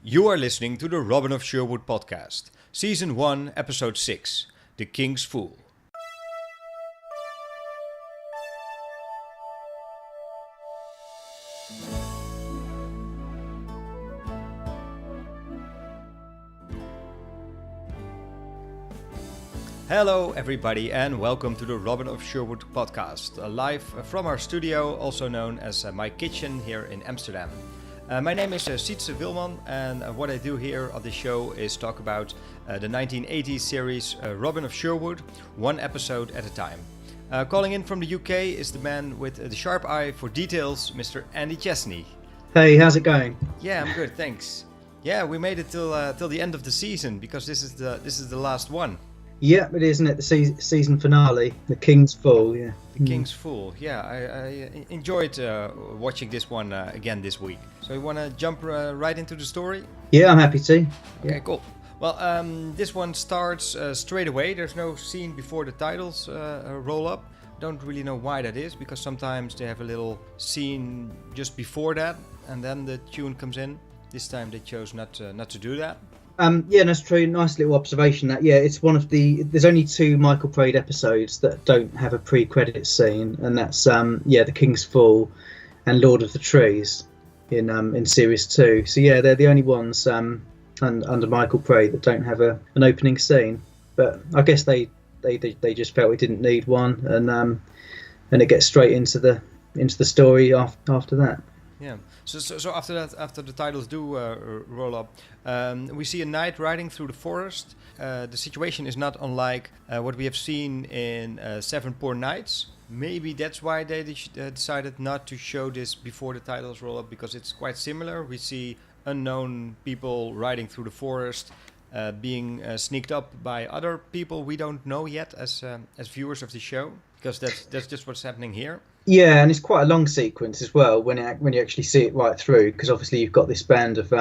You are listening to the Robin of Sherwood podcast, Season 1, Episode 6, The King's Fool. Hello everybody and welcome to the Robin of Sherwood podcast, live from our studio, also known as my kitchen here in Amsterdam. My name is Sytse and what I do here on the show is talk about the 1980s series Robin of Sherwood, one episode at a time. Calling in from the UK is the man with the sharp eye for details, Mr. Andy Chesney. Hey, how's it going? Yeah, I'm good, thanks. Yeah, we made it till the end of the season because this is the last one. Yeah, it is, isn't it? The season finale, The King's Fool, yeah. The King's Fool, yeah. I enjoyed watching this one again this week. So you want to jump right into the story? Yeah, I'm happy to. Okay, yeah. Cool. Well, this one starts straight away. There's no scene before the titles roll up. Don't really know why that is, because sometimes they have a little scene just before that, and then the tune comes in. This time they chose not to do that. Yeah, that's true. Nice little observation. That it's one of there's only two Michael Praed episodes that don't have a pre-credits scene, and that's The King's Fool and Lord of the Trees in series 2. So yeah, they're the only ones under Michael Praed that don't have an opening scene. But I guess they just felt we didn't need one, and it gets straight into the story after that. Yeah. So after that, after the titles do roll up, we see a knight riding through the forest. The situation is not unlike what we have seen in Seven Poor Knights. Maybe that's why they decided not to show this before the titles roll up, because it's quite similar. We see unknown people riding through the forest, being sneaked up by other people we don't know yet as viewers of the show, because that's just what's happening here. Yeah, and it's quite a long sequence as well when you actually see it right through, because obviously you've got this band of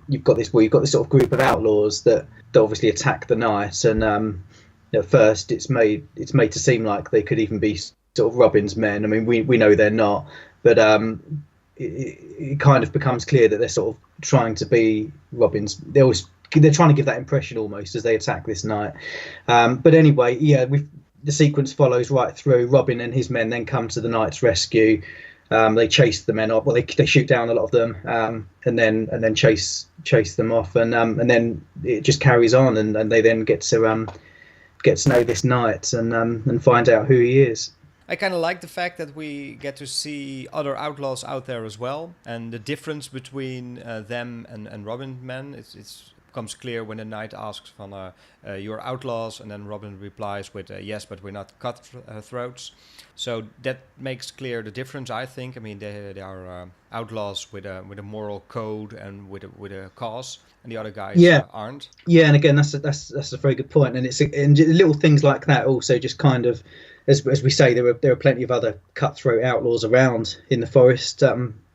you've got this sort of group of outlaws that obviously attack the knight, and at first it's made to seem like they could even be sort of Robin's men. I mean, we know they're not, but it kind of becomes clear that they're sort of trying to be Robin's. They're trying to give that impression almost as they attack this knight. But anyway, yeah, the sequence follows right through. Robin and his men then come to the knight's rescue. They chase the men off. Well, they shoot down a lot of them, and then chase them off, and then it just carries on, and they then get to know this knight and find out who he is. I kind of like the fact that we get to see other outlaws out there as well, and the difference between them and Robin's men. It's becomes clear when the knight asks from you're outlaws, and then Robin replies with yes, but we're not cutthroats. So that makes clear the difference, I think. I mean, they are outlaws with a moral code and with a cause, and the other guys aren't. Yeah, and again, that's a very good point. And and little things like that also just kind of, as we say, there are plenty of other cutthroat outlaws around in the forest.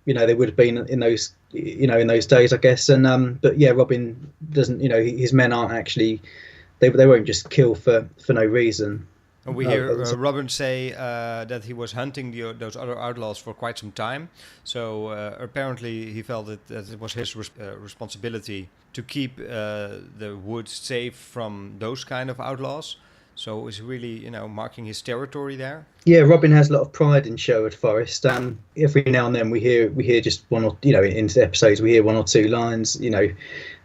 They would have been in those days, I guess. And but yeah, Robin doesn't. His men aren't actually. They won't just kill for no reason. And we hear Robin say that he was hunting those other outlaws for quite some time. So apparently he felt that it was his responsibility to keep the woods safe from those kind of outlaws. So it was really, marking his territory there. Yeah, Robin has a lot of pride in Sherwood Forest. Every now and then we hear just one or in episodes we hear one or two lines,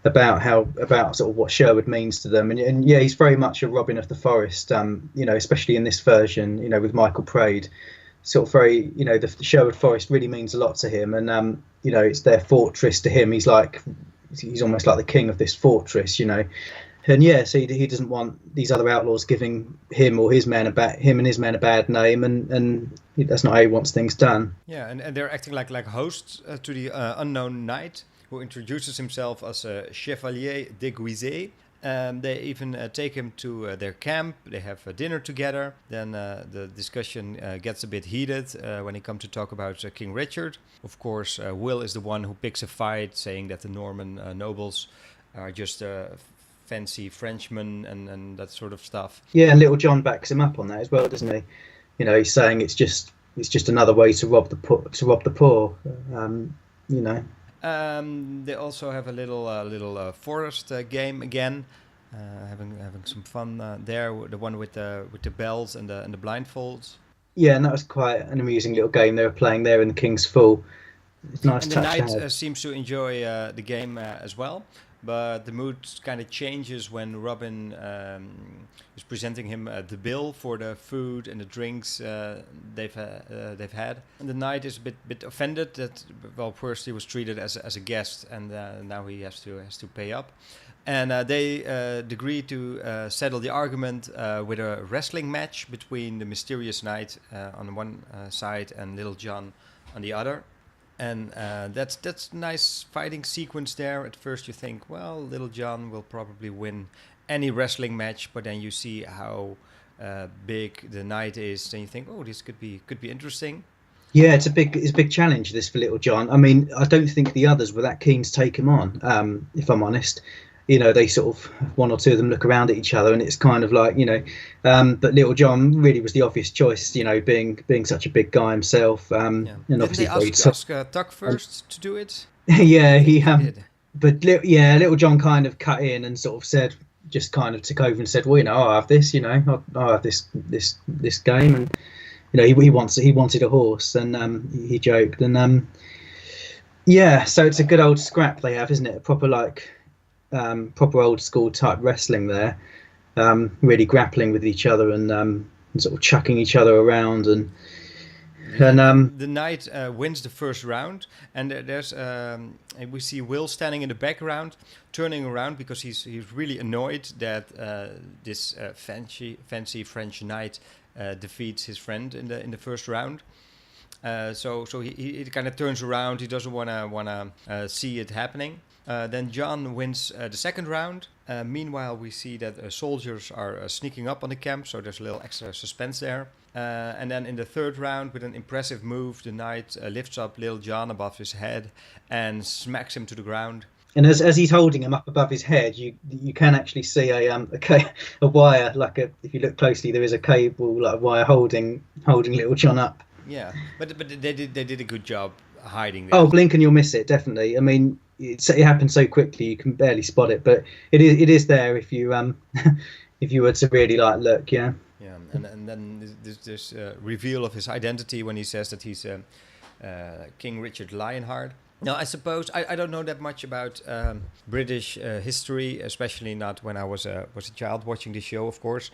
about sort of what Sherwood means to them. And yeah, he's very much a Robin of the Forest. Especially in this version, with Michael Praed, sort of very, the Sherwood Forest really means a lot to him. And it's their fortress to him. He's almost like the king of this fortress, And yeah, so he doesn't want these other outlaws giving him and his men a bad name, and that's not how he wants things done. Yeah, and they're acting like hosts to the unknown knight, who introduces himself as a Chevalier déguisé. They even take him to their camp. They have dinner together. Then the discussion gets a bit heated when he comes to talk about King Richard. Of course, Will is the one who picks a fight, saying that the Norman nobles are just fancy Frenchmen and that sort of stuff. Yeah, and Little John backs him up on that as well, doesn't he? He's saying it's just another way to rob the poor. They also have a little forest game again, having some fun there. The one with the bells and the blindfolds. Yeah, and that was quite an amusing little game they were playing there in the King's Fall. It's a nice And the touch to knight have. seems to enjoy the game as well, but the mood kind of changes when Robin is presenting him the bill for the food and the drinks they've had. And the knight is a bit offended that, well, first he was treated as a guest, and now he has to pay up. And they agree to settle the argument with a wrestling match between the mysterious knight on the one side and Little John on the other. And that's nice fighting sequence there. At first you think, well, Little John will probably win any wrestling match, but then you see how big the knight is, and you think, oh, this could be interesting. Yeah, it's a big challenge this for Little John. I mean, I don't think the others were that keen to take him on. If I'm honest, they sort of, one or two of them look around at each other, and it's kind of like, but Little John really was the obvious choice, being such a big guy himself. And Didn't obviously, they ask Tuck first to do it? yeah, he Did. but Little John kind of cut in and sort of said, just kind of took over and said, well, I'll have this, I'll have this game, and he wanted a horse, and he joked, and yeah, so it's a good old scrap they have, isn't it? A proper old school type wrestling there, really grappling with each other and sort of chucking each other around, and the knight wins the first round, and there's we see Will standing in the background, turning around because he's really annoyed that this fancy French knight defeats his friend in the first round. So he kind of turns around. He doesn't wanna see it happening. Then John wins the second round. Meanwhile, we see that soldiers are sneaking up on the camp, so there's a little extra suspense there. And then in the third round, with an impressive move, the knight lifts up Little John above his head and smacks him to the ground. And as he's holding him up above his head, you can actually see a wire, if you look closely, there is a cable, like a wire holding Little John up. Yeah, but they did a good job hiding this. Oh, blink and you'll miss it, definitely. I mean, it happens so quickly you can barely spot it, but it is there if you if you were to really look. Yeah. Yeah, and then this reveal of his identity when he says that he's King Richard Lionheart. Now, I suppose I don't know that much about British history, especially not when I was a child watching the show, of course.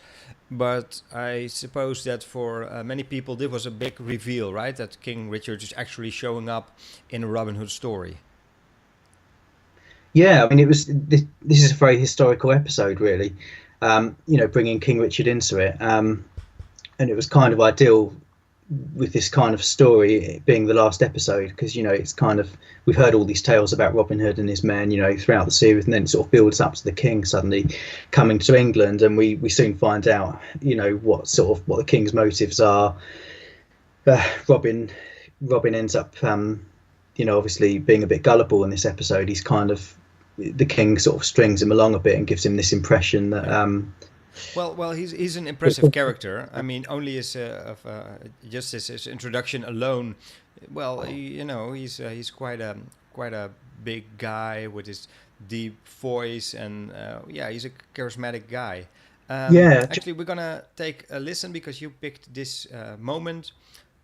But I suppose that for many people, this was a big reveal, right? That King Richard is actually showing up in a Robin Hood story. Yeah, I mean, this is a very historical episode, really. Bringing King Richard into it, and it was kind of ideal with this kind of story, it being the last episode, because it's kind of, we've heard all these tales about Robin Hood and his men, throughout the series, and then it sort of builds up to the king suddenly coming to England, and we soon find out what the king's motives are. Robin ends up obviously being a bit gullible in this episode. He's kind of, the king sort of strings him along a bit and gives him this impression that Well, he's an impressive character. I mean, only just his introduction alone. Well, he's quite a big guy with his deep voice, and he's a charismatic guy. Actually, we're gonna take a listen because you picked this moment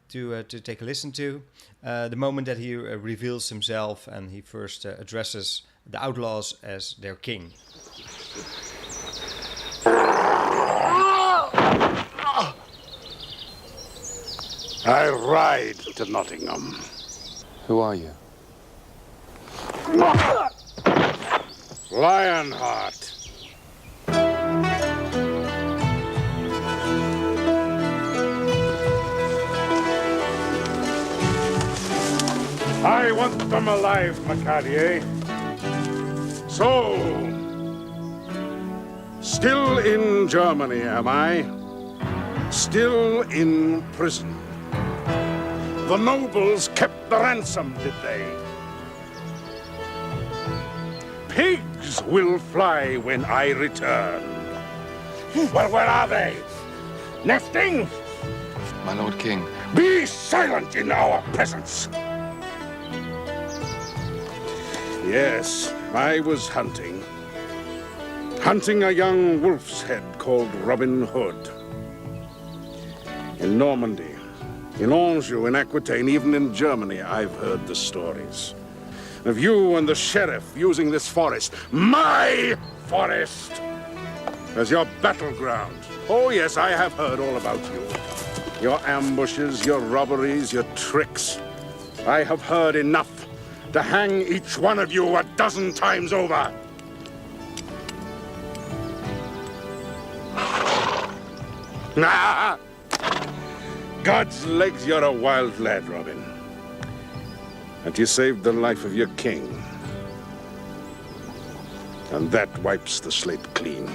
to take a listen to. The moment that he reveals himself and he first addresses the outlaws as their king. I ride to Nottingham. Who are you? Lionheart. I want them alive, Macarier. So, still in Germany, am I? Still in prison. The nobles kept the ransom, did they? Pigs will fly when I return. Well, where are they? Nesting? My Lord King. Be silent in our presence. Yes, I was hunting. Hunting a young wolf's head called Robin Hood. In Normandy, in Anjou, in Aquitaine, even in Germany, I've heard the stories of you and the sheriff using this forest, my forest, as your battleground. Oh yes, I have heard all about you. Your ambushes, your robberies, your tricks. I have heard enough to hang each one of you a dozen times over. Ah! God's legs, you're a wild lad, Robin. And you saved the life of your king. And that wipes the slate clean.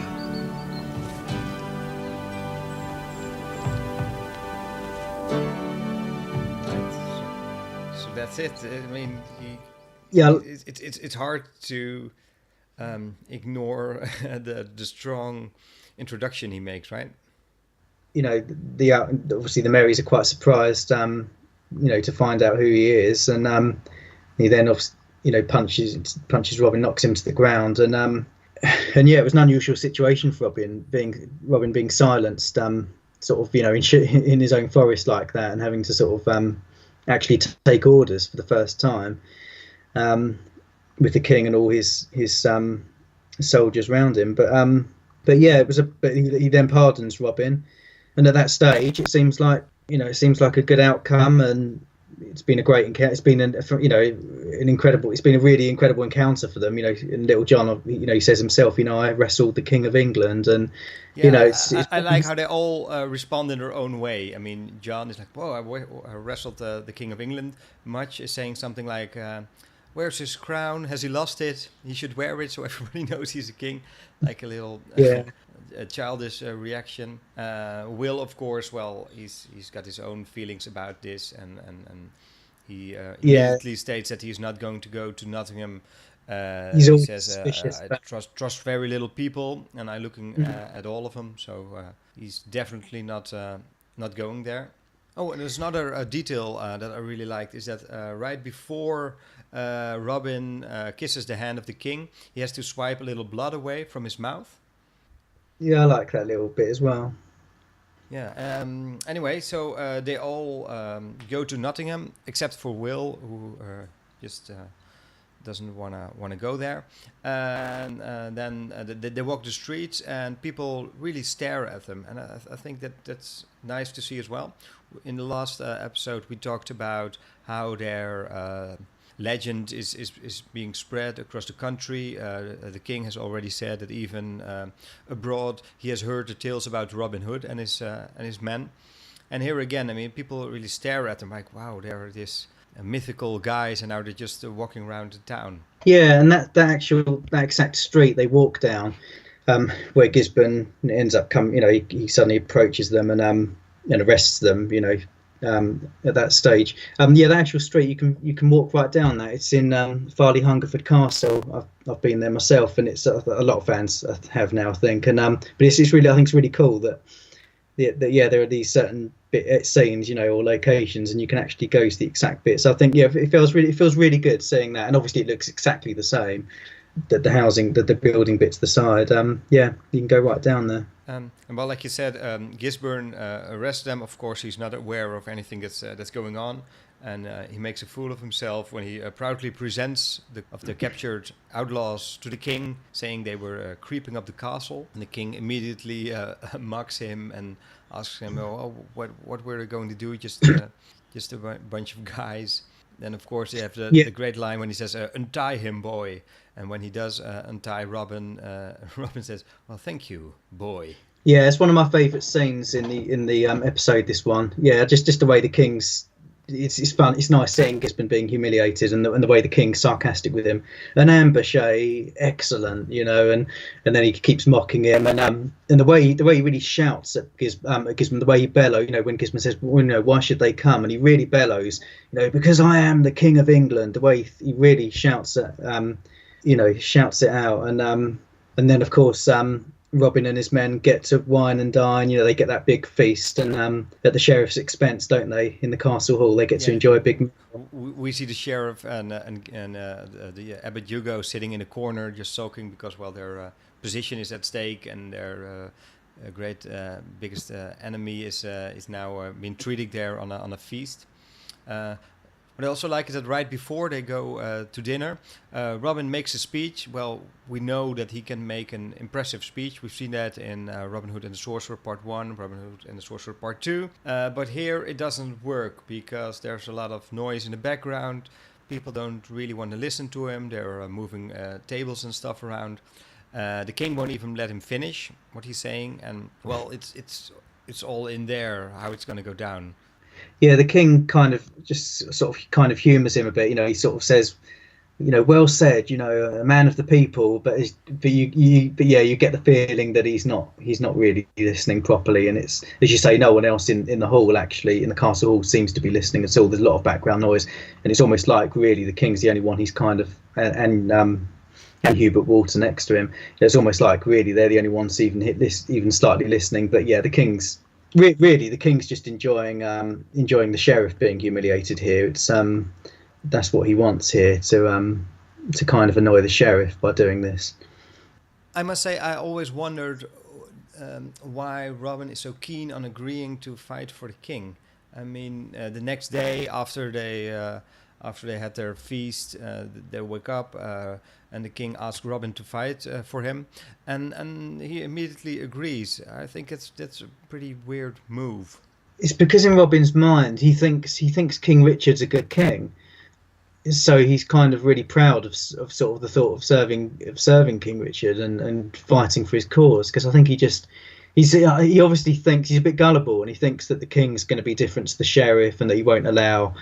So that's it. I mean, Yeah, it's hard to ignore the strong introduction he makes, right? you know, obviously the Marys are quite surprised, you know, to find out who he is, and he then, you know, punches Robin, knocks him to the ground, and yeah, it was an unusual situation for Robin being silenced, sort of, you know, in his own forest like that, and having to sort of actually take orders for the first time, with the king and all his soldiers around him. But yeah, but he then pardons Robin, and at that stage it seems like a good outcome, and it's been a great encounter. It's been it's been a really incredible encounter for them, you know. And Little John, you know, he says himself, you know, I wrestled the King of England, and yeah, you know, I like how they all respond in their own way. I mean, John is like, "Whoa, I wrestled the King of England." Much is saying something like, "Where's his crown? Has he lost it? He should wear it so everybody knows he's a king." Like a little a childish reaction. Will, of course, well, he's got his own feelings about this, and he immediately states that he's not going to go to Nottingham. He says, I trust very little people, and I'm looking at all of them, so he's definitely not going there. Oh, and there's another detail that I really liked, is that right before Robin kisses the hand of the king, he has to swipe a little blood away from his mouth. Yeah, I like that little bit as well. Yeah. Anyway, so they all go to Nottingham, except for Will, who just doesn't want to go there. And then they walk the streets, and people really stare at them. And I think that's nice to see as well. In the last episode, we talked about how their legend is being spread across the country. The king has already said that even abroad he has heard the tales about Robin Hood and his men. And here again, I mean, people really stare at them like, wow, they're this mythical guys, and now they're just walking around the town. Yeah, and that exact street they walk down, where Gisborne ends up coming, you know, he suddenly approaches them and arrests them, you know. At that stage, yeah, the actual street you can walk right down that. It's in Farley Hungerford Castle. I've been there myself, and it's a lot of fans have now, I think. And but it's really, I think it's really cool that there are these certain scenes, you know, or locations, and you can actually go to the exact bits. So I think, yeah, it feels really good seeing that, and obviously it looks exactly the same. The housing, the building bits to the side, yeah, you can go right down there. And well, like you said, Gisborne arrests them. Of course, he's not aware of anything that's going on, and he makes a fool of himself when he proudly presents the captured outlaws to the king, saying they were creeping up the castle. And the king immediately mocks him and asks him, "Oh, what were they going to do? Just a bunch of guys." Then, of course, you have the great line when he says, "Untie him, boy." And when he does untie Robin, Robin says, "Well, thank you, boy." Yeah, it's one of my favourite scenes in the episode. This one, yeah, just the way the king's. It's fun. It's nice seeing Gisborne being humiliated, and the way the king's sarcastic with him. An ambush, excellent, you know, and then he keeps mocking him, and the way he really shouts at Gisborne, the way he bellows, you know, when Gisborne says, well, you know, why should they come, and he really bellows, you know, because I am the King of England. The way he really shouts at, you know, shouts it out, and then of course Robin and his men get to wine and dine. They get that big feast, and at the sheriff's expense, don't they? In the castle hall, they get to enjoy a big meal. We see the sheriff and the Abbot Hugo sitting in a corner, just sulking because, well, their position is at stake, and their great biggest enemy is now being treated there on a feast. What I also like is that right before they go to dinner, Robin makes a speech. Well, we know that he can make an impressive speech. We've seen that in Robin Hood and the Sorcerer Part 1, Robin Hood and the Sorcerer Part 2. But here it doesn't work because there's a lot of noise in the background. People don't really want to listen to him. They're moving tables and stuff around. The king won't even let him finish what he's saying. And, well, it's all in there, how it's going to go down. Yeah, the king kind of humours him a bit. He sort of says, well said, a man of the people, but you get the feeling that he's not really listening properly. And it's, as you say, no one else in the hall, actually, in the castle hall, seems to be listening at all. There's a lot of background noise, and it's almost like really the king's the only one he's kind of and Hubert Walter next to him. It's almost like really they're the only ones even slightly listening. But yeah, the king's just enjoying the sheriff being humiliated here. It's that's what he wants here, to kind of annoy the sheriff by doing this. I must say, I always wondered why Robin is so keen on agreeing to fight for the king. I mean, the next day after they had their feast, they wake up and the king asks Robin to fight for him, and he immediately agrees. I think that's a pretty weird move. It's because in Robin's mind, he thinks King Richard's a good king, so he's kind of really proud of sort of the thought of serving King Richard and fighting for his cause. Because I think he obviously thinks he's a bit gullible, and he thinks that the king's going to be different to the sheriff, and that he won't allow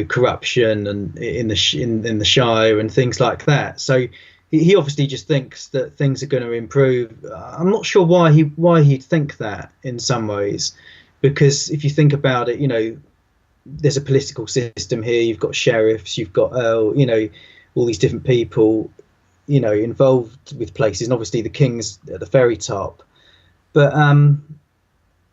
corruption and in the Shire and things like that. So he obviously just thinks that things are going to improve. I'm not sure why he'd think that in some ways, because if you think about it, there's a political system here. You've got sheriffs, you've got all these different people, involved with places, and obviously the king's at the very top. But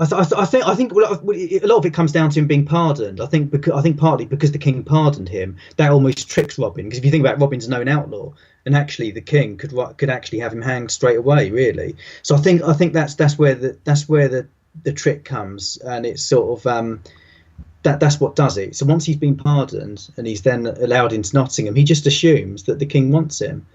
I think a lot of it comes down to him being pardoned. I think partly because the king pardoned him, that almost tricks Robin. Because if you think about it, Robin's a known outlaw, and actually the king could actually have him hanged straight away, really. So I think that's where the trick comes, and it's sort of that's what does it. So once he's been pardoned and he's then allowed into Nottingham, he just assumes that the king wants him.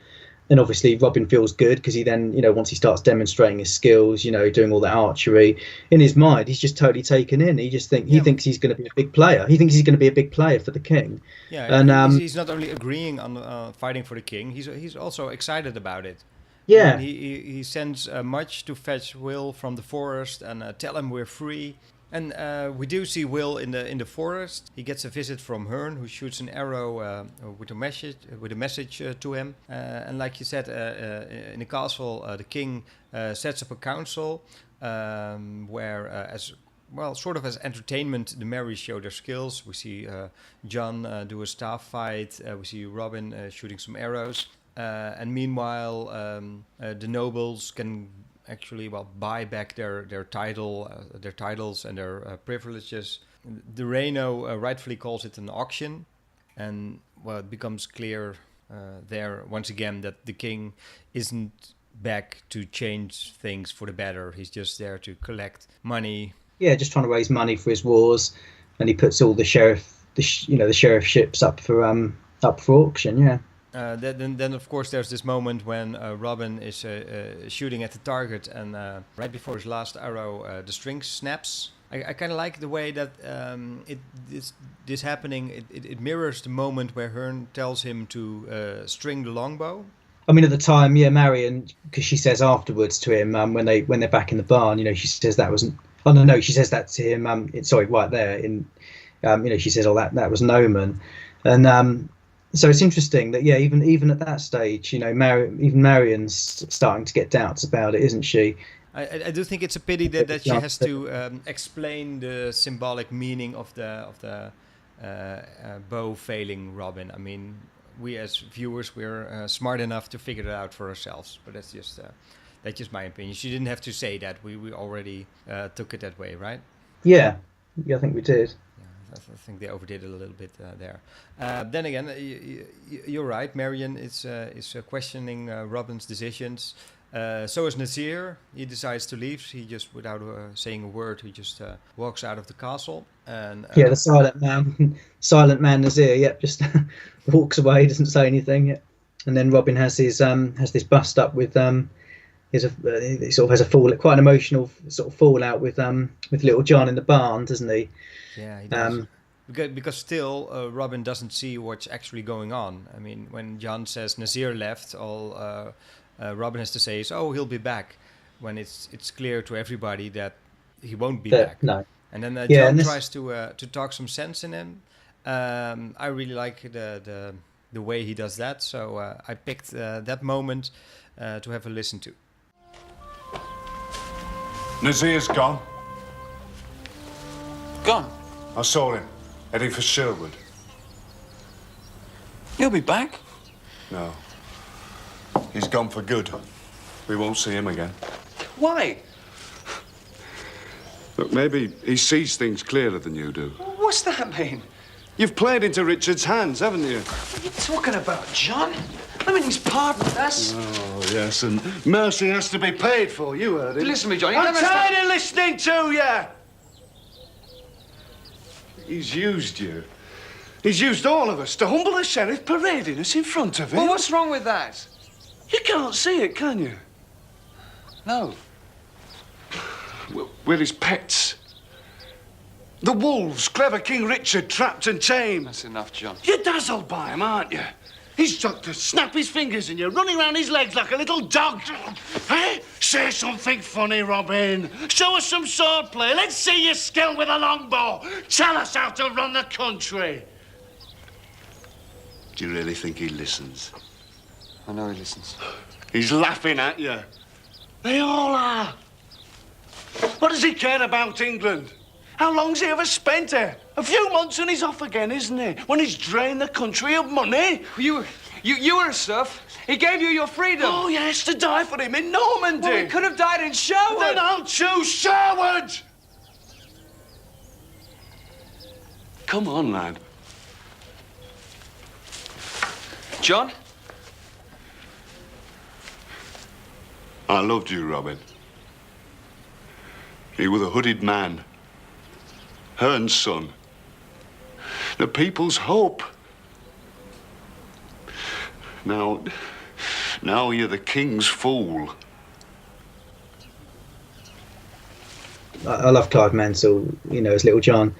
And obviously Robin feels good because he then, once he starts demonstrating his skills, doing all that archery, in his mind, he's just totally taken in. He thinks he's going to be a big player. He thinks he's going to be a big player for the king. Yeah, and he's not only agreeing on fighting for the king, he's also excited about it. Yeah. And he sends Much to fetch Will from the forest and tell him we're free. And we do see Will in the forest. He gets a visit from Herne, who shoots an arrow with a message to him. And like you said, in the castle, the king sets up a council where, as entertainment, the merry show their skills. We see John do a staff fight. We see Robin shooting some arrows. And meanwhile, the nobles can actually buy back their titles and their privileges. The Reino rightfully calls it an auction, and it becomes clear there once again that the king isn't back to change things for the better. He's just there to collect money. Yeah, just trying to raise money for his wars, and he puts all the sheriff ships up for auction. Yeah. Then of course there's this moment when Robin is shooting at the target, and right before his last arrow, the string snaps. I kind of like the way that this happening. It mirrors the moment where Herne tells him to string the longbow. I mean, at the time, yeah, Marion, because she says afterwards to him when they're back in the barn, she says that wasn't. Oh no, she says that to him. Right there she says, that was Noman, and. So it's interesting that, yeah, even at that stage, even Marion's starting to get doubts about it, isn't she? I do think it's a pity that she has to explain the symbolic meaning of the bow failing Robin. I mean, we as viewers, we're smart enough to figure it out for ourselves, but that's just That's just my opinion. She didn't have to say that. We already took it that way, right? Yeah, I think we did. I think they overdid it a little bit there. Then again, you're right. Marion is questioning Robin's decisions. So is Nazir. He decides to leave. He just, without saying a word, he just walks out of the castle. And the silent man Nazir. Yep, just walks away, doesn't say anything. Yep. And then Robin has his has this bust up with he sort of has quite an emotional sort of fallout with Little John in the barn, doesn't he? Yeah, he does. Because still, Robin doesn't see what's actually going on. I mean, when John says Nazir left, all Robin has to say is, "Oh, he'll be back," when it's clear to everybody that he won't be back. No. And then John tries to talk some sense in him. I really like the way he does that, so I picked that moment to have a listen to. Nazir's gone. Gone? I saw him, heading for Sherwood. He'll be back. No. He's gone for good. We won't see him again. Why? Look, maybe he sees things clearer than you do. What's that mean? You've played into Richard's hands, haven't you? What are you talking about, John? I mean, he's pardoned us. Oh, yes, and mercy has to be paid for. You heard it. Listen to me, John. You I'm never tired of listening to you! He's used you. He's used all of us to humble the sheriff parading us in front of him. Well, what's wrong with that? You can't see it, can you? No. We're his pets. The wolves, clever King Richard trapped and tamed. That's enough, John. You're dazzled by him, aren't you? He's got to snap his fingers and you're running around his legs like a little dog. Hey, say something funny, Robin. Show us some swordplay. Let's see your skill with a longbow. Tell us how to run the country. Do you really think he listens? I know he listens. He's laughing at you. They all are. What does he care about England? How long's he ever spent here? A few months and he's off again, isn't he? When he's drained the country of money. You were a serf. He gave you your freedom. Oh, yes, to die for him in Normandy. Well, he could have died in Sherwood. Then I'll choose Sherwood. Come on, lad. John? I loved you, Robin. You were the hooded man. Herne's son. The people's hope. Now you're the king's fool. I love Clive Mansell, as Little John.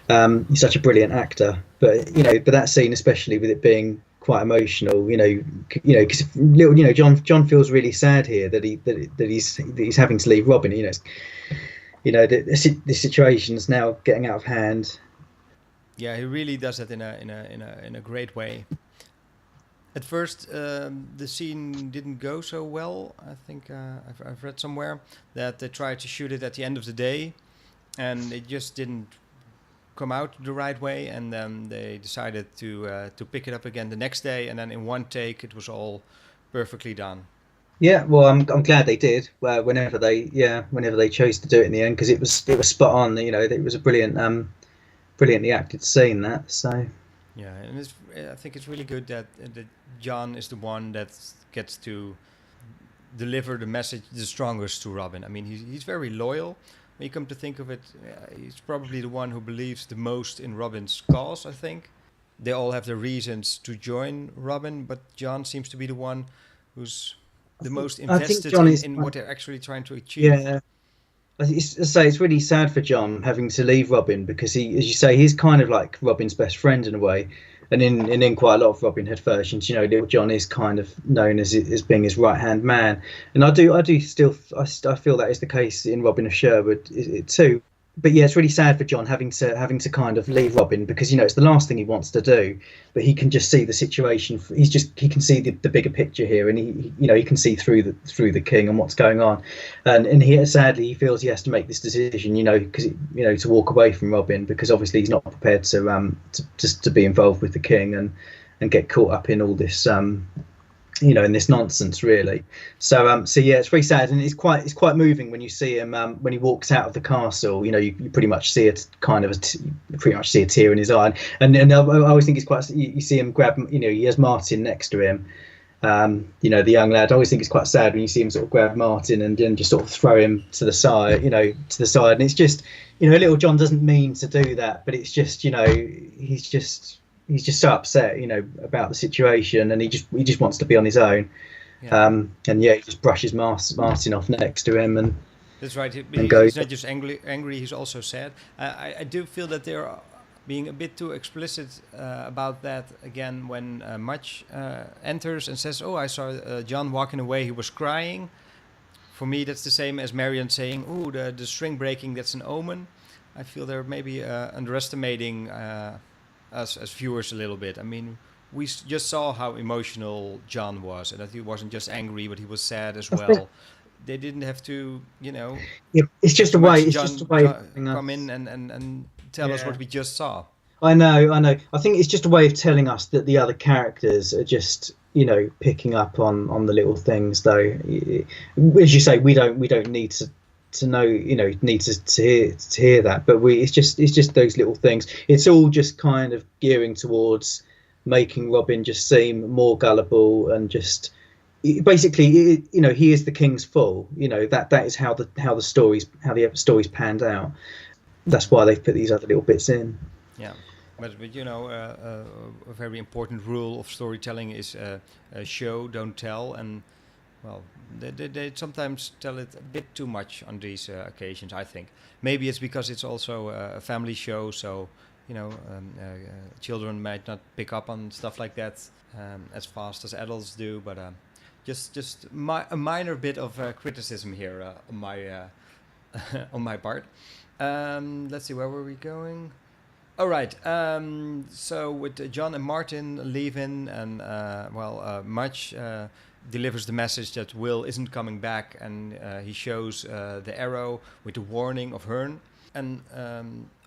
He's such a brilliant actor, but that scene, especially with it being quite emotional, because John feels really sad here that he's having to leave Robin. The situation's now getting out of hand. Yeah, he really does that in a great way. At first, the scene didn't go so well. I think I've read somewhere that they tried to shoot it at the end of the day, and it just didn't come out the right way. And then they decided to pick it up again the next day, and then in one take, it was all perfectly done. Yeah, well, I'm glad they did. Whenever they chose to do it in the end, because it was spot on. It was a brilliantly acted scene. That so. Yeah, and I think it's really good that John is the one that gets to deliver the message the strongest to Robin. I mean, he's very loyal. When you come to think of it, he's probably the one who believes the most in Robin's cause, I think. They all have their reasons to join Robin, but John seems to be the one who's the most invested in what they're actually trying to achieve. Yeah. It's really sad for John having to leave Robin, because he, as you say, he's kind of like Robin's best friend in a way. And in quite a lot of Robin Hood versions, Little John is kind of known as being his right hand man. And I feel that is the case in Robin of Sherwood too. But yeah, it's really sad for John having to kind of leave Robin, because it's the last thing he wants to do. But he can just see the situation. He can see the bigger picture here, and he can see through the king and what's going on. And sadly he feels he has to make this decision, because to walk away from Robin, because obviously he's not prepared to be involved with the king and get caught up in all this in this nonsense, really. So yeah, it's very sad, and it's quite moving when you see him when he walks out of the castle. You pretty much see you pretty much see a tear in his eye, and I always think it's quite. You see him grab, he has Martin next to him. The young lad. I always think it's quite sad when you see him sort of grab Martin and then just sort of throw him to the side, and it's just, little John doesn't mean to do that, but it's just, he's just so upset, about the situation, and he just wants to be on his own. Yeah. And yeah, he just brushes Martin off next to him, and that's right. And goes. He's not just angry. He's also sad. I do feel that they're being a bit too explicit about that again when Much enters and says, "Oh, I saw John walking away. He was crying." For me, that's the same as Marion saying, "Oh, the string breaking. That's an omen." I feel they're maybe underestimating us as viewers a little bit. I mean, we just saw how emotional John was, and that he wasn't just angry, but he was sad as well. They didn't have to, Yeah, it's just a way. It's John just a way of come in and tell us what we just saw. I know. I think it's just a way of telling us that the other characters are just, picking up on the little things. Though, as you say, we don't need to know, need to hear that. But it's just those little things. It's all just kind of gearing towards making Robin just seem more gullible and just. Basically, he is the king's fool. That is how the stories panned out. That's why they've put these other little bits in. Yeah, but a very important rule of storytelling is show, don't tell, and well, they sometimes tell it a bit too much on these occasions. I think maybe it's because it's also a family show, so children might not pick up on stuff like that as fast as adults do, but. Just a minor bit of criticism here on my on my part. Let's see, where were we going? All right. So with John and Martin leaving, and Much delivers the message that Will isn't coming back, and he shows the arrow with the warning of Herne. And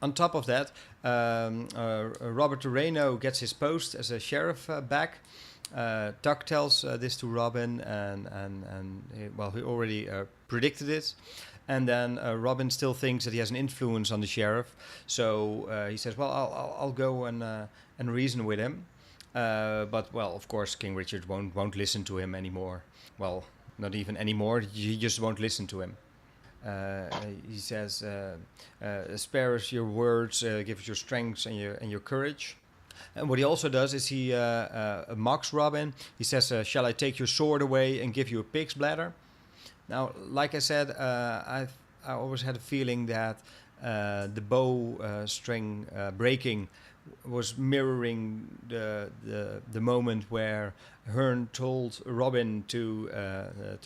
on top of that, Robert Reno gets his post as a sheriff back. Tuck tells this to Robin, and he already predicted it. And then Robin still thinks that he has an influence on the sheriff, so he says, "Well, I'll go and reason with him." But of course, King Richard won't listen to him anymore. Well, not even anymore. He just won't listen to him. He says, "Spare us your words, give us your strength and your courage." And what he also does is he mocks Robin. He says, "Shall I take your sword away and give you a pig's bladder?" Now, like I said, I always had a feeling that the bow string breaking was mirroring the moment where Herne told Robin to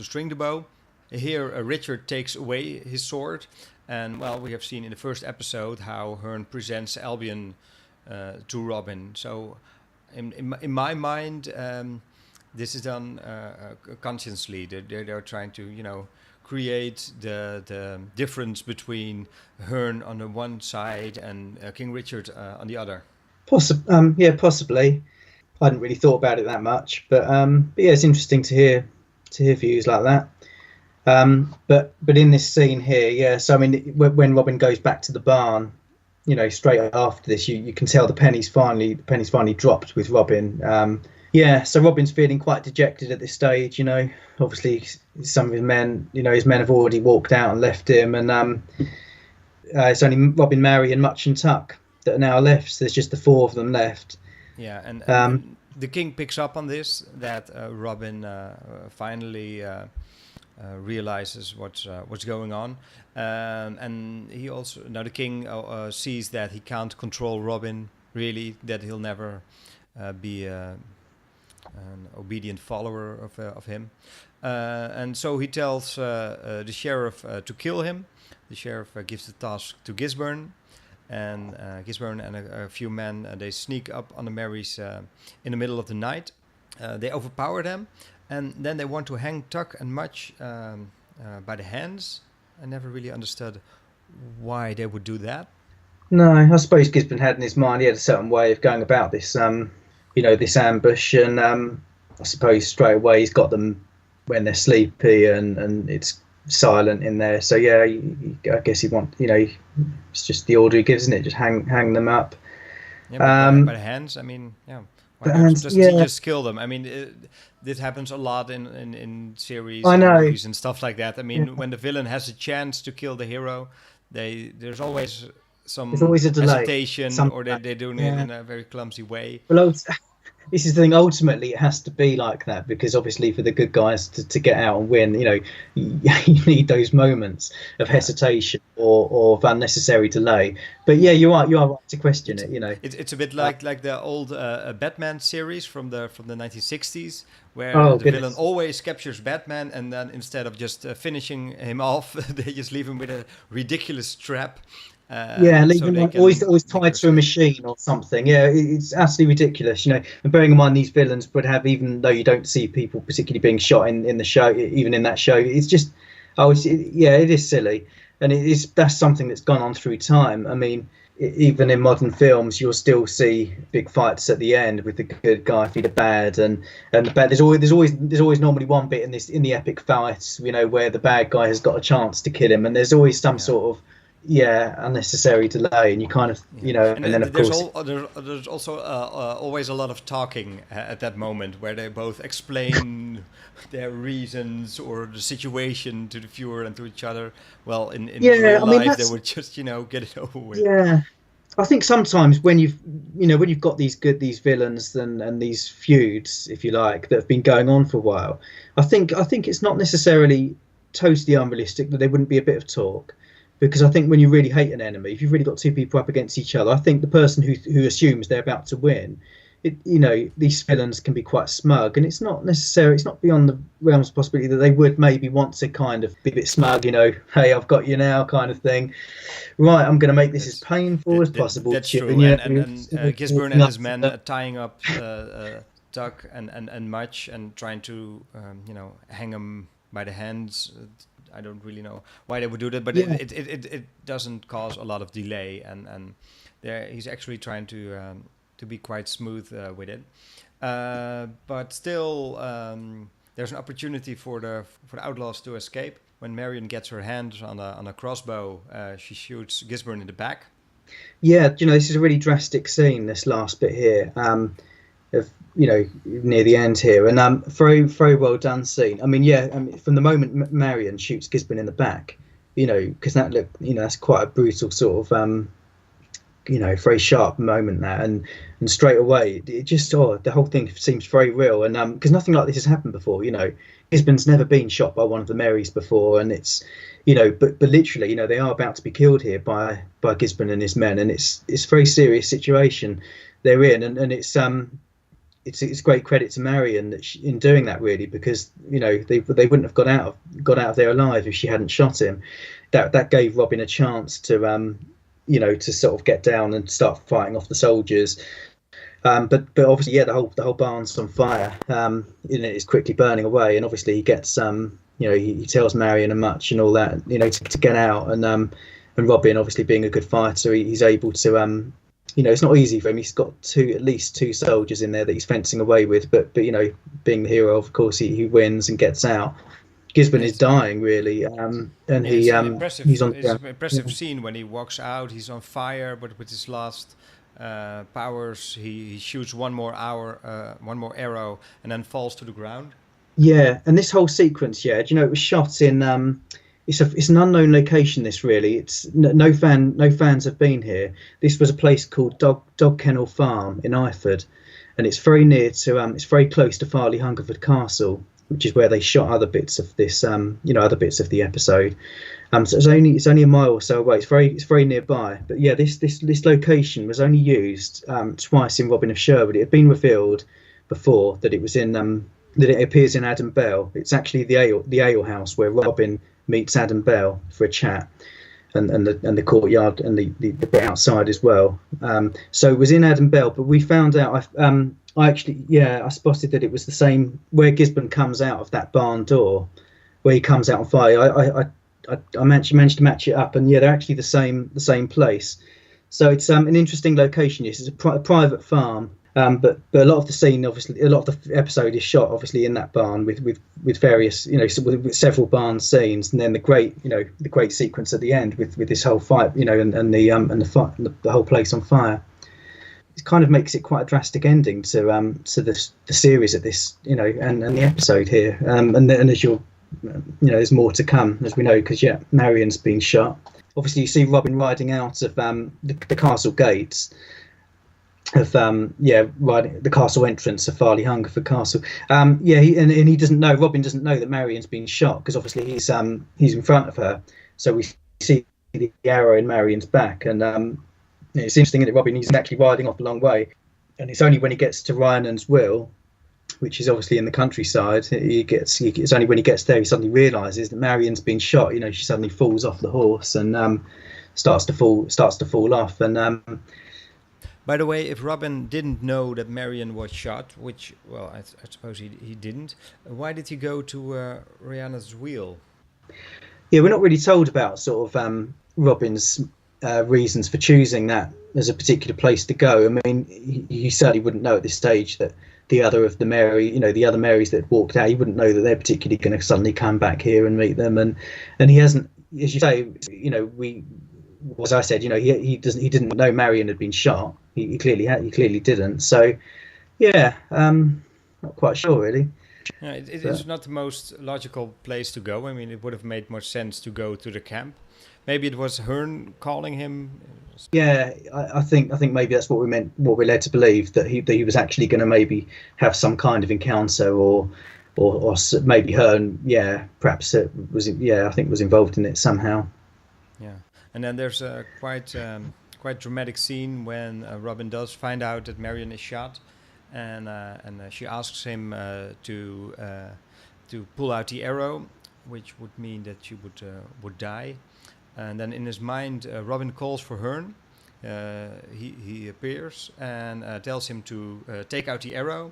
string the bow. Here, Richard takes away his sword, and we have seen in the first episode how Herne presents Albion to Robin. So, in my mind, this is done consciously. They're trying to, create the difference between Herne on the one side and King Richard on the other. Possibly. I hadn't really thought about it that much, but yeah, it's interesting to hear views like that. But in this scene here, so I mean, when Robin goes back to the barn, straight after this, you can tell the penny's finally dropped with Robin. So Robin's feeling quite dejected at this stage. Obviously some of his men, his men have already walked out and left him, and it's only Robin, Mary, and Much and Tuck that are now left. So there's just the four of them left. Yeah, and the king picks up on this, that Robin finally realizes what's going on, and he also the king sees that he can't control Robin really, that he'll never be an obedient follower of him, and so he tells the sheriff to kill him. The sheriff gives the task to Gisborne, and Gisborne and a few men they sneak up on the Marys in the middle of the night. They overpower them. And then they want to hang Tuck and Much by the hands. I never really understood why they would do that. No, I suppose Gisborne had in his mind, he had a certain way of going about this, this ambush. And I suppose straight away he's got them when they're sleepy and it's silent in there. So yeah, I guess he it's just the order he gives, isn't it? Just hang them up. Yeah, but by the hands. I mean, yeah. Why not just he just kill them? I mean, this happens a lot in series and movies and stuff like that. I mean, when the villain has a chance to kill the hero, there's always a delay. Hesitation, or they're doing it in a very clumsy way. Well, this is the thing. Ultimately, it has to be like that because obviously, for the good guys to get out and win, you need those moments of hesitation or of unnecessary delay. But yeah, you are right to question it. It's a bit like the old Batman series from the 1960s, where the villain always captures Batman, and then instead of just finishing him off, they just leave him with a ridiculous trap. Leave him always tied to a machine or something. Yeah, it's absolutely ridiculous, And bearing in mind these villains would have, even though you don't see people particularly being shot in the show, even in that show, it's just, it is silly, and that's something that's gone on through time. I mean, even in modern films, you'll still see big fights at the end with the good guy feed the bad, and the bad. There's always normally one bit in the epic fights, where the bad guy has got a chance to kill him, and there's always some sort of unnecessary delay, and you kind of and then of course there's also always a lot of talking at that moment where they both explain their reasons or the situation to the viewer and to each other. Well, in real life they would just get it over with. I think sometimes when you've got these villains and these feuds, if you like, that have been going on for a while, I think it's not necessarily totally unrealistic that there wouldn't be a bit of talk. Because I think when you really hate an enemy, if you've really got two people up against each other, I think the person who assumes they're about to win, these villains can be quite smug, and it's not beyond the realms of possibility that they would maybe want to kind of be a bit smug, hey, I've got you now, kind of thing. Right, I'm going to make this as painful as possible. That's true. And Gisborne and his men tying up Tuck and Much and trying to hang him by the hands. I don't really know why they would do that, but it doesn't cause a lot of delay, and he's actually trying to be quite smooth with it. But still, there's an opportunity for the outlaws to escape. When Marion gets her hands on a crossbow, she shoots Gisborne in the back. Yeah, this is a really drastic scene. This last bit here. Of near the end here, and very very well done scene. I mean, from the moment Marion shoots Gisborne in the back, because that look, that's quite a brutal sort of very sharp moment there, and straight away it just the whole thing seems very real, and because nothing like this has happened before. Gisborne's never been shot by one of the Marys before, and it's but literally they are about to be killed here by Gisborne and his men, and it's a very serious situation they're in, and it's great credit to Marion that in doing that, really, because they wouldn't have got out of there alive if she hadn't shot him. That gave Robin a chance to to sort of get down and start fighting off the soldiers. But obviously, the whole barn's on fire. It's quickly burning away, and obviously he gets he tells Marion and Much and all that to get out, and Robin, obviously being a good fighter, he's able to it's not easy for him. He's got at least two soldiers in there that he's fencing away with. But being the hero, of course, he wins and gets out. Gisborne is dying, really, and he's on. It's an impressive scene when he walks out. He's on fire, but with his last powers, he shoots one more arrow, and then falls to the ground. Yeah, and this whole sequence, it was shot in. It's an unknown location. This really, it's no fans have been here. This was a place called Dog Kennel Farm in Iford, and it's very near to it's very close to Farley Hungerford Castle, which is where they shot other bits of this other bits of the episode. So it's only a mile or so away. It's very nearby. But yeah, this location was only used twice in Robin of Sherwood. It had been revealed before that it was in that it appears in Adam Bell. It's actually the ale house where Robin meets Adam Bell for a chat, and the courtyard and the bit outside as well. So it was in Adam Bell, but we found out. I spotted that it was the same where Gisborne comes out of that barn door, where he comes out on fire. I managed to match it up, and they're actually the same place. So it's an interesting location. Yes, it's a private farm. But a lot of the scene, obviously, a lot of the episode is shot obviously in that barn with various, with several barn scenes, and then the great sequence at the end with this whole fight, and the whole place on fire. It kind of makes it quite a drastic ending to the series at this, and the episode here, and as you're, there's more to come, as we know, because Marion's been shot. Obviously, you see Robin riding out of the castle gates of riding the castle entrance of Farley Hungerford Castle. He doesn't know. Robin doesn't know that Marion's been shot, because obviously he's in front of her, so we see the arrow in Marion's back, and it's interesting that Robin, he's actually riding off a long way, and it's only when he gets to Rhiannon's will, which is obviously in the countryside, it's only when he gets there he suddenly realises that Marion's been shot. She suddenly falls off the horse and starts to fall off. And by the way, if Robin didn't know that Marion was shot, which, well, I suppose he didn't, why did he go to Rhiannon's wheel? Yeah, we're not really told about sort of Robin's reasons for choosing that as a particular place to go. I mean, he certainly wouldn't know at this stage that the other Marys that walked out, he wouldn't know that they're particularly going to suddenly come back here and meet them. And he hasn't, as you say, as I said, he didn't know Marion had been shot. He clearly didn't. So, not quite sure really. Yeah, it's not the most logical place to go. I mean, it would have made more sense to go to the camp. Maybe it was Herne calling him. Yeah, I think maybe that's what we're led to believe, that he was actually going to maybe have some kind of encounter, or maybe Herne, perhaps it was, I think was involved in it somehow. Yeah, and then there's a quite dramatic scene when Robin does find out that Marion is shot, and she asks him to pull out the arrow, which would mean that she would die. And then in his mind, Robin calls for Herne. He appears and tells him to take out the arrow.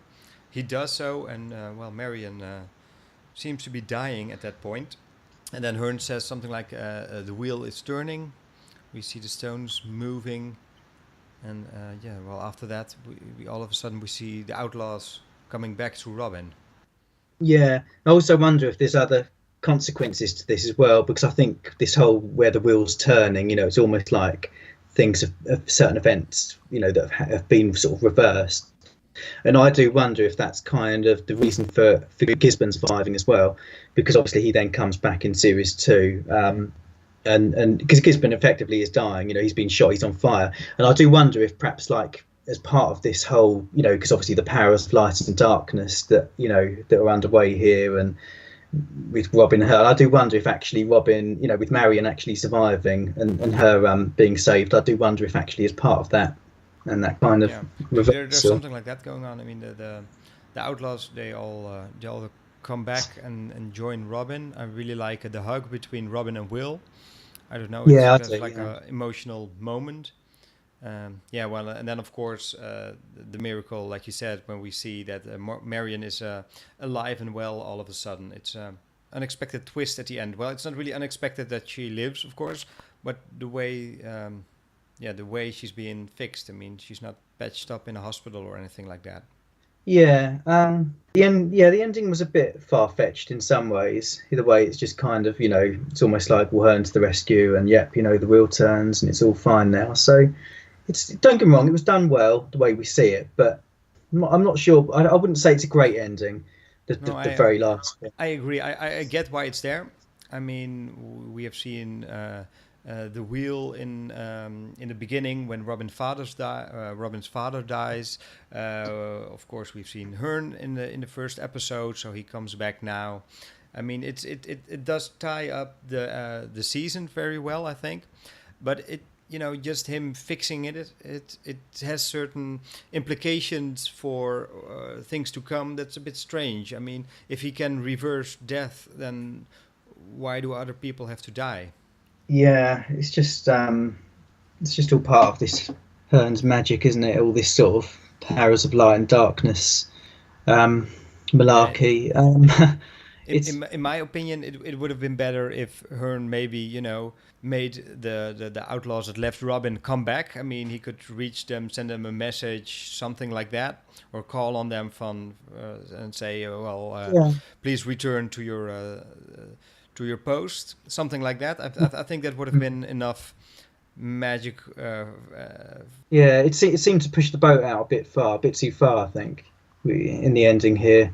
He does so, and Marion seems to be dying at that point. And then Herne says something like, "The wheel is turning. We see the stones moving." And after that, we all of a sudden we see the outlaws coming back to Robin. Yeah, I also wonder if there's other consequences to this as well, because I think this whole where the wheel's turning, it's almost like things of certain events, that have been sort of reversed. And I do wonder if that's kind of the reason for Gisborne surviving as well, because obviously he then comes back in series 2, and because Gisborne effectively is dying, he's been shot, he's on fire. And I do wonder if perhaps, like, as part of this whole, because obviously the powers of light and darkness that are underway here, and with Robin and her, I do wonder if actually Robin, with Marion actually surviving and her being saved, I do wonder if actually as part of that, and that kind of there's something like that going on. I mean, the outlaws, they all come back and join Robin. I really like the hug between Robin and Will. I don't know, it's like an emotional moment. And then of course the miracle, like you said, when we see that Marion is alive and well all of a sudden. It's unexpected twist at the end. Well, it's not really unexpected that she lives, of course, but the way she's being fixed. I mean, she's not patched up in a hospital or anything like that. The ending was a bit far-fetched in some ways. The way it's just kind of, it's almost like we'll Herne to the rescue, and the wheel turns and it's all fine now. So don't get me wrong, it was done well the way we see it, but I'm not sure. I wouldn't say it's a great ending. The very last bit. I agree. I get why it's there. I mean, we have seen the wheel in the beginning when Robin's father dies. Of course, we've seen Herne in the first episode, so he comes back now. I mean, it does tie up the season very well, I think, but it. Just him fixing it has certain implications for things to come. That's a bit strange. I mean, if he can reverse death, then why do other people have to die? Yeah, it's just all part of this Herne's magic, isn't it? All this sort of powers of light and darkness, malarkey. In my opinion, it would have been better if Herne maybe, made the outlaws that left Robin come back. I mean, he could reach them, send them a message, something like that, or call on them and say, please return to your post, something like that. I think that would have been enough magic. It seemed to push the boat out a bit too far, I think, in the ending here.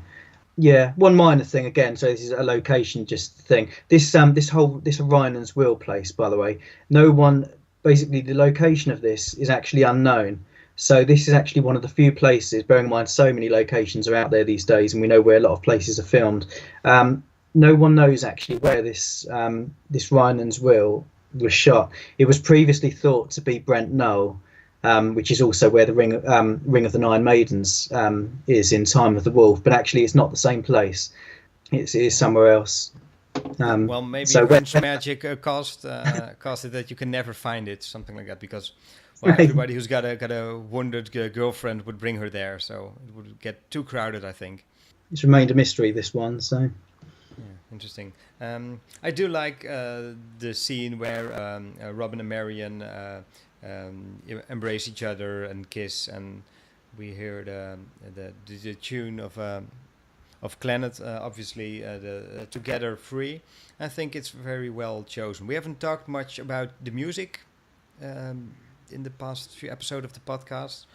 Yeah, one minor thing again. So this is a location just thing. This Rhiannon's Will place, by the way. No one, basically, the location of this is actually unknown. So this is actually one of the few places. Bearing in mind, so many locations are out there these days, and we know where a lot of places are filmed. No one knows actually where this Rhiannon's Will was shot. It was previously thought to be Brent Knoll, which is also where the Ring of the Nine Maidens is in Time of the Wolf, but actually it's not the same place. It is somewhere else. Well, maybe French magic costed that you can never find it, something like that, because everybody who's got a wounded girlfriend would bring her there, so it would get too crowded, I think. It's remained a mystery, this one, so... Yeah, interesting. I do like the scene where Robin and Marion embrace each other and kiss, and we hear the tune of Clannad, obviously the Together Free. I think it's very well chosen. We haven't talked much about the music in the past few episodes of the podcast.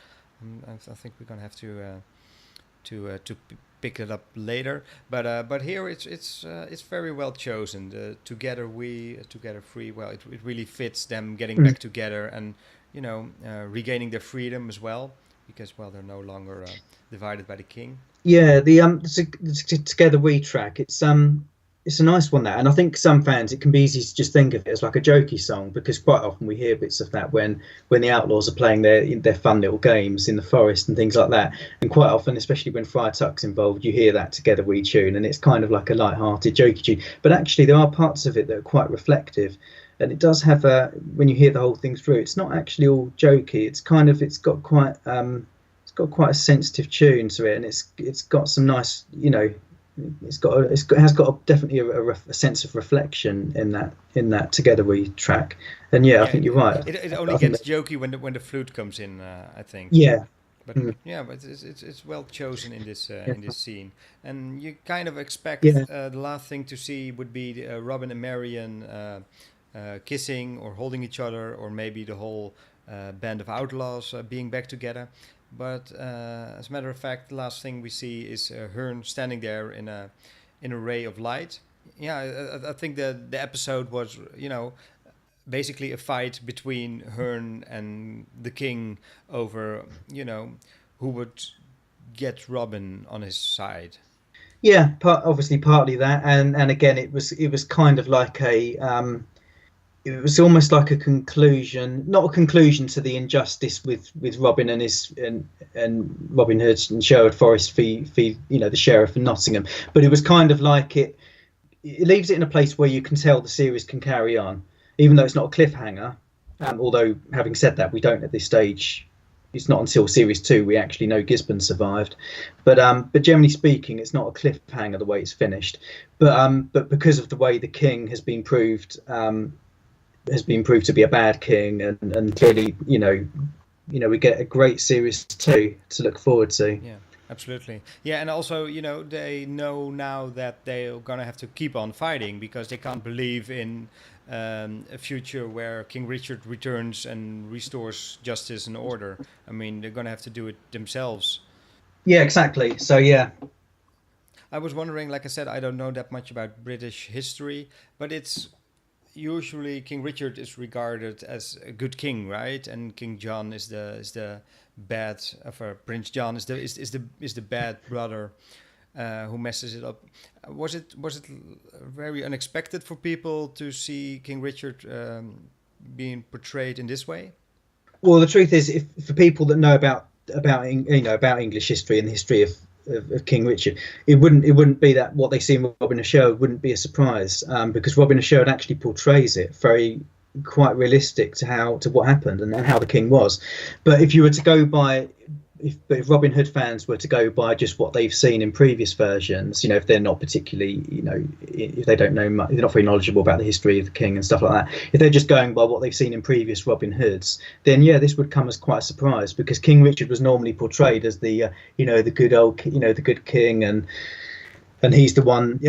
I think we're gonna have to pick it up later, but here it's very well chosen. The Together We, Together Free. Well, it really fits them getting back together and regaining their freedom as well, because they're no longer divided by the king. Yeah, the Together We track. It's a nice one, that, and I think some fans, it can be easy to just think of it as like a jokey song, because quite often we hear bits of that when the outlaws are playing their fun little games in the forest and things like that, and quite often, especially when Friar Tuck's involved, you hear that Together We tune, and it's kind of like a light-hearted jokey tune, but actually there are parts of it that are quite reflective, and it does have when you hear the whole thing through, it's not actually all jokey. It's got quite a sensitive tune to it, and it's got some nice, it has got definitely a sense of reflection in that Together We track, and I think you're right. It only gets jokey when the flute comes in, I think. Yeah. But but it's well chosen in this scene, and you kind of expect the last thing to see would be Robin and Marion kissing or holding each other, or maybe the whole band of outlaws being back together. But as a matter of fact, the last thing we see is Herne standing there in a ray of light. Yeah, I think the episode was, basically a fight between Herne and the king over, who would get Robin on his side. Yeah, obviously partly that, and again it was kind of like it was almost like a conclusion, not a conclusion to the injustice with Robin and Robin Hood and Sherwood Forest the sheriff in Nottingham, but it was kind of like it leaves it in a place where you can tell the series can carry on, even though it's not a cliffhanger. Although having said that, we don't at this stage. It's not until series 2 we actually know Gisborne survived, but generally speaking, it's not a cliffhanger the way it's finished. But because of the way the king has been proved to be a bad king, and clearly, we get a great series 2 to look forward to. Yeah, absolutely. Yeah, and also, they know now that they're gonna have to keep on fighting, because they can't believe in a future where King Richard returns and restores justice and order. I mean, they're gonna have to do it themselves. Yeah, exactly. So yeah. I was wondering, like I said, I don't know that much about British history, but it's usually King Richard is regarded as a good king, right? And King John is the bad, Prince John is the bad brother who messes it up. Was it very unexpected for people to see King Richard being portrayed in this way? Well, the truth is, if for people that know about English history and the history of King Richard, it wouldn't be that what they see in Robin of Sherwood wouldn't be a surprise, because Robin of Sherwood actually portrays it quite realistic to what happened and how the king was. But if you were to go by if Robin Hood fans were to go by just what they've seen in previous versions, if they're not particularly, if they don't know much, they're not very knowledgeable about the history of the king and stuff like that. If they're just going by what they've seen in previous Robin Hoods, then this would come as quite a surprise, because King Richard was normally portrayed as the the good old, the good king, and he's the one.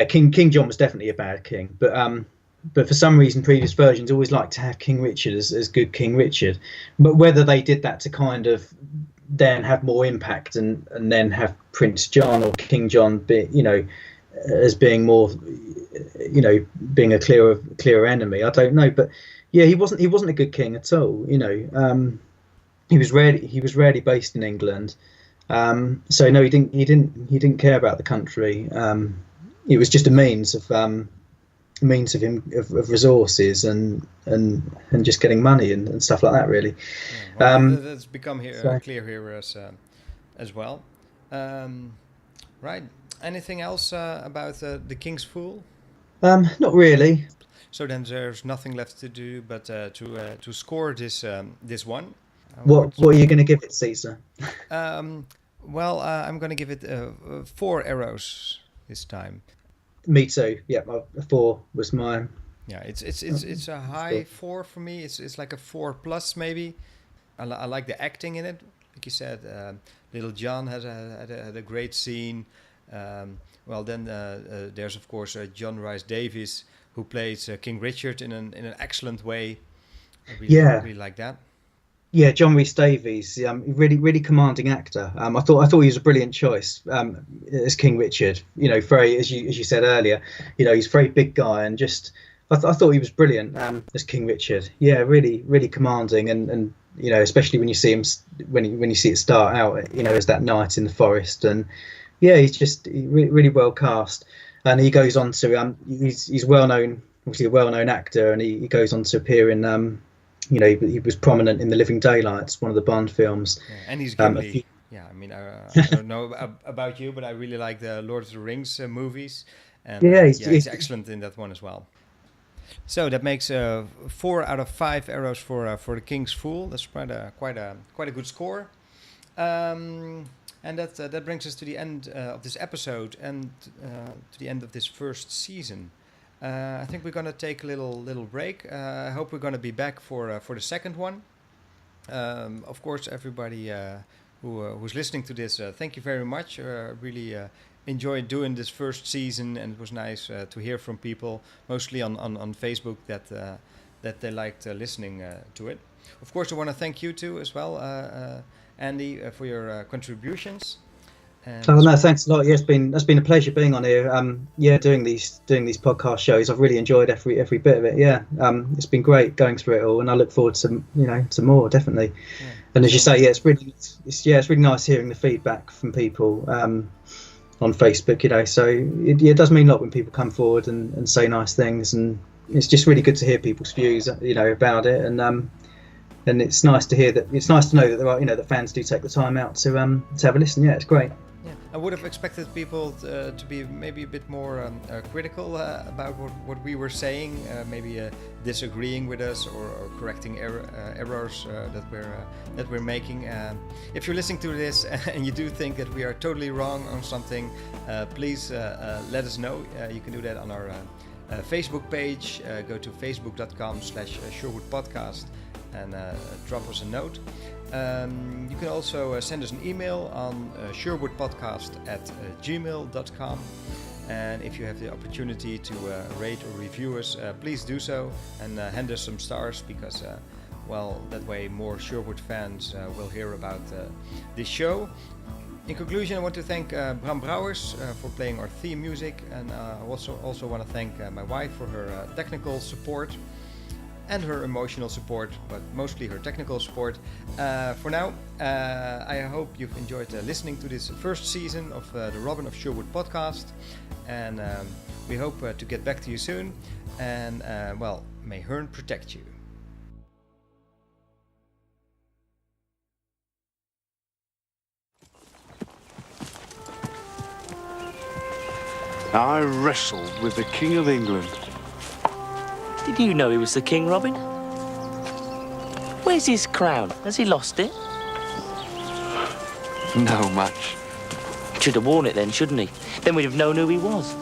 King John was definitely a bad king, but for some reason, previous versions always like to have King Richard as good King Richard. But whether they did that to kind of then have more impact and then have Prince John or King John be, as being more, being a clearer enemy, I don't know. But he wasn't a good king at all. He was rarely based in England. So no, he didn't care about the country. It was just a means of resources and just getting money and stuff like that, really. That's become clear here as well. Right. Anything else about the King's Fool? Not really. So then there's nothing left to do but to score this one. What are you going to give it, Caesar? Well, I'm going to give it 4 arrows this time. Me too. Yeah, a 4 was mine. Yeah, it's a high 4 for me. It's like a 4+ maybe. I like the acting in it. Like you said, Little John had a great scene. Then there's of course John Rhys Davies, who plays King Richard in an excellent way. I really like that. Yeah, John Rhys Davies, really commanding actor. I thought he was a brilliant choice as King Richard. Very, as you said earlier, he's a very big guy, and just I thought he was brilliant as King Richard. Yeah, really commanding, and especially when you see him when you see it start out, as that knight in the forest, and he's just really well cast, and he goes on to he's well known, obviously a well-known actor, and he goes on to appear in he was prominent in The Living Daylights, one of the Bond films. Yeah, and he's Gimli. I don't know about you, but I really like the Lord of the Rings movies. And he's excellent in that one as well. So that makes 4 out of 5 arrows for the King's Fool. That's quite a good score. And that brings us to the end of this episode and to the end of this first season. I think we're going to take a little break. I hope we're going to be back for the second one. Of course, everybody who's listening to this, thank you very much. Really enjoyed doing this first season, and it was nice to hear from people, mostly on Facebook, that they liked listening to it. Of course, I want to thank you too as well, Andy, for your contributions. No, thanks a lot. Yeah, it's been a pleasure being on here. Doing these podcast shows. I've really enjoyed every bit of it. Yeah, it's been great going through it all, and I look forward to to more, definitely. Yeah. And as you say, it's really nice hearing the feedback from people on Facebook. So it does mean a lot when people come forward and say nice things, and it's just really good to hear people's views, about it, and it's nice to hear that. It's nice to know that there are, that fans do take the time out to have a listen. Yeah, it's great. Yeah, I would have expected people to be maybe a bit more critical about what we were saying, maybe disagreeing with us or correcting errors that we're making. If you're listening to this and you do think that we are totally wrong on something, please let us know. You can do that on our Facebook page. Go to facebook.com/Sherwood Podcast and drop us a note. You can also send us an email on sherwoodpodcast@gmail.com, and if you have the opportunity to rate or review us, please do so, and hand us some stars, because that way more Sherwood fans will hear about this show. In conclusion, I want to thank Bram Brouwers for playing our theme music, and I also want to thank my wife for her technical support and her emotional support, but mostly her technical support. For now, I hope you've enjoyed listening to this first season of the Robin of Sherwood podcast, and we hope to get back to you soon, and may Herne protect you. I wrestled with the King of England. Did you know he was the king, Robin? Where's his crown? Has he lost it? No, much. Should have worn it then, shouldn't he? Then we'd have known who he was.